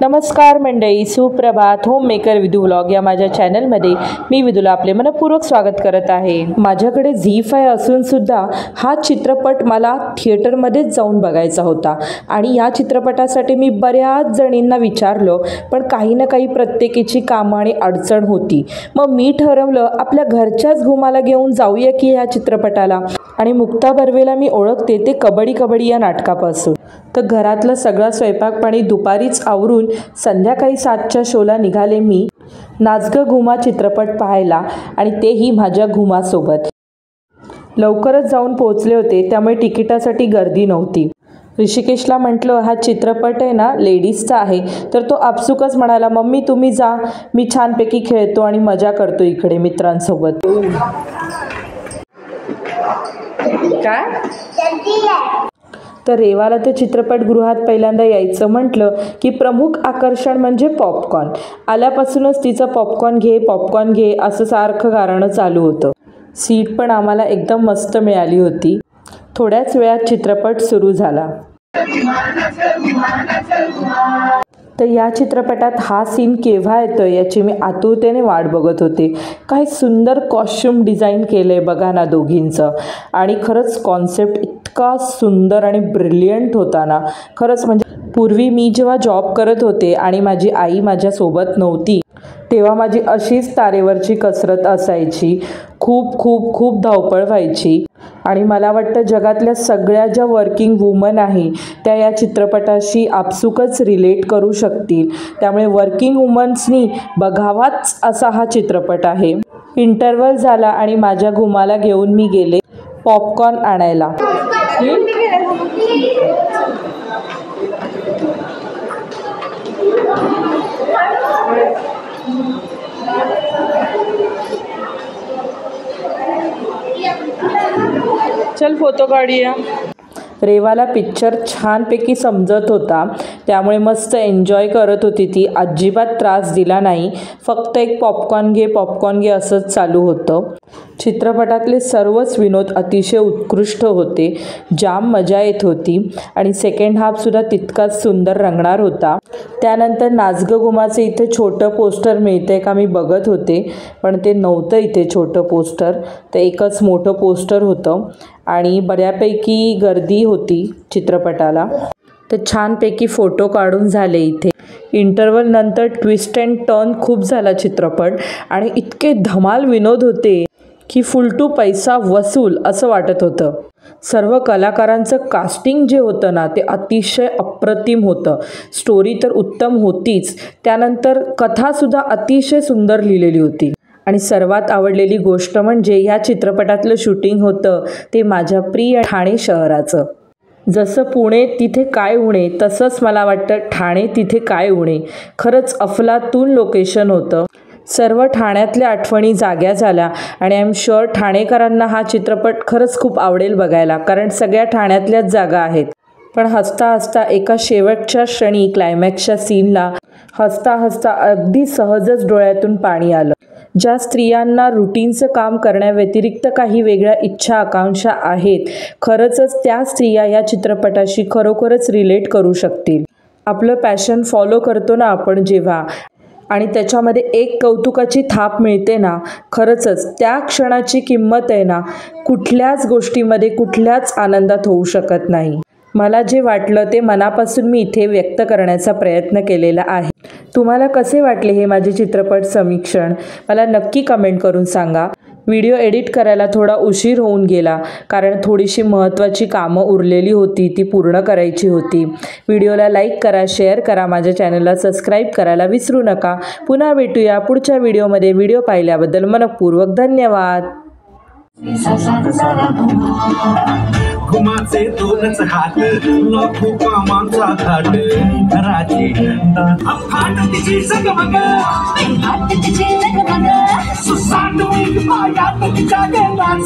नमस्कार मंडळी, सुप्रभात. होममेकर विदू व्लॉग या माझ्या चॅनलमध्ये मी विदूला आपले मनपूर्वक स्वागत करत आहे. माझ्याकडे झी5 असून सुद्धा हा चित्रपट मला थिएटरमध्येच जाऊन बघायचा होता आणि या चित्रपटासाठी मी बऱ्याच जणींना विचारलं, पण काही ना काही प्रत्येकीची कामं आणि अडचण होती. मग मी ठरवलं आपल्या घरच्याच घुमाला घेऊन जाऊया की या चित्रपटाला. आणि मुक्ता बर्वेला मी ओळखते ते कबड्डी कबड्डी या नाटकापासून. तर घरातलं सगळा स्वयंपाक पाणी दुपारीच आवरून संध्याकाळी 7च्या शोला निघाले मी नाच गं घुमा चित्रपट पाहायला, आणि तेही माझ्या घुमासोबत. लवकरच जाऊन पोहोचले होते त्यामुळे तिकिटासाठी गर्दी नव्हती. ऋषिकेशला म्हटलं हा चित्रपट आहे ना लेडीजचा आहे, तर तो आपसुकच म्हणाला मम्मी तुम्ही जा, मी छानपैकी खेळतो आणि मजा करतो इकडे मित्रांसोबत. काय तर रेवाला तर चित्रपटगृहात पहिल्यांदा यायचं म्हटलं की प्रमुख आकर्षण म्हणजे पॉपकॉर्न. आल्यापासूनच तिचं पॉपकॉर्न घे असं सारखं गाणं चालू होतं. सीट पण आम्हाला एकदम मस्त मिळाली होती. थोड्याच वेळात चित्रपट सुरू झाला. तर या चित्रपटात हा सीन केव्हा येतो याची मी आतुरतेने वाट बघत होते. काय सुंदर कॉस्ट्यूम डिझाईन केलं आहे बघा ना दोघींचं. आणि खरंच कॉन्सेप्ट इतका सुंदर आणि ब्रिलियंट होता ना. खरंच म्हणजे पूर्वी मी जेव्हा जॉब करत होते आणि माझी आई माझ्यासोबत नव्हती तेव्हा माझी अशीच तारेवरची कसरत असायची. खूप खूप खूप धावपळ व्हायची. आणि मला वाटतं जगातल्या सगळ्या ज्या वर्किंग वुमन आहे त्या या चित्रपटाशी आपसुकच रिलेट करू शकतील. त्यामुळे वर्किंग वुमन्सनी बघावाच असा हा चित्रपट आहे. इंटरव्हल झाला आणि माझ्या घुमाला घेऊन मी गेले पॉपकॉर्न आणायला. चल फोटो काढूया. रेवाला पिक्चर छानपैकी समजत होता त्यामुळे मस्त एन्जॉय करत होती ती. अजिबात त्रास दिला नाही. फक्त एक पॉपकॉर्न घे असंच चालू होतं. चित्रपटातले सर्वच विनोद अतिशय उत्कृष्ट होते. जाम मजा येत होती आणि सेकंड हाफसुद्धा तितकाच सुंदर रंगणार होता. त्यानंतर नाच गं घुमाचं इथे छोटं पोस्टर मिळतंय का मी बघत होते, पण ते नव्हतं इथे छोटं पोस्टर. तर एकच मोठं पोस्टर होतं आणि बऱ्यापैकी गर्दी होती चित्रपटाला. तर छानपैकी फोटो काढून झाले इथे. इंटरव्हल नंतर ट्विस्ट अँड टर्न खूप झाला चित्रपट आणि इतके धमाल विनोद होते की फुल टू पैसा वसूल असं वाटत होतं. सर्व कलाकारांचं कास्टिंग जे होतं ना ते अतिशय अप्रतिम होतं. स्टोरी तर उत्तम होतीच, त्यानंतर कथासुद्धा अतिशय सुंदर लिहिलेली होती. आणि सर्वात आवडलेली गोष्ट म्हणजे या चित्रपटातलं शूटिंग होतं ते माझ्या प्रिय ठाणे शहराचं. जसं पुणे तिथे काय उणे तसंच मला वाटतं ठाणे तिथे काय उणे. खरंच अफलातून लोकेशन होतं. सर्व ठाण्यातल्या आठवणी जाग्या झाल्या आणि आय एम शुअर ठाणेकरांना हा चित्रपट खरंच खूप आवडेल बघायला, कारण सगळ्या ठाण्यातल्याच जागा आहेत. पण हसता हसता एका शेवटच्या क्षणी क्लायमॅक्सच्या सीनला हसता हसता अगदी सहजच डोळ्यातून पाणी आलं. ज्या स्त्रियांना रुटीनचं काम करण्याव्यतिरिक्त काही वेगळ्या इच्छा आकांक्षा आहेत, खरंच त्या स्त्रिया या चित्रपटाशी खरोखरच रिलेट करू शकतील. आपलं पॅशन फॉलो करतो ना आपण जेव्हा आणि त्याच्यामध्ये एक कौतुकाची थाप मिळते ना, खरंच त्या क्षणाची किंमत आहे ना कुठल्याच गोष्टीमध्ये कुठल्याच आनंदात होऊ शकत नाही. मला जे वाटलं ते मनापासून मी इथे व्यक्त करण्याचा प्रयत्न केलेला आहे. तुम्हाला कसे वाटले हे माझे चित्रपट समीक्षण मला नक्की कमेंट करून सांगा. व्हिडिओ एडिट करायला थोडा उशीर होऊन गेला कारण थोडीशी महत्त्वाची कामं उरलेली होती, ती पूर्ण करायची होती. व्हिडिओला लाईक करा, शेअर करा, माझ्या चॅनलला सबस्क्राईब करायला विसरू नका. पुन्हा भेटूया पुढच्या व्हिडिओमध्ये. व्हिडिओ पाहिल्याबद्दल मनपूर्वक धन्यवाद. घुमाचे दोनच हात लाखो कामांचा घाट घराची फाट तिची जगमग सुसांडून पायात तिच्या गेला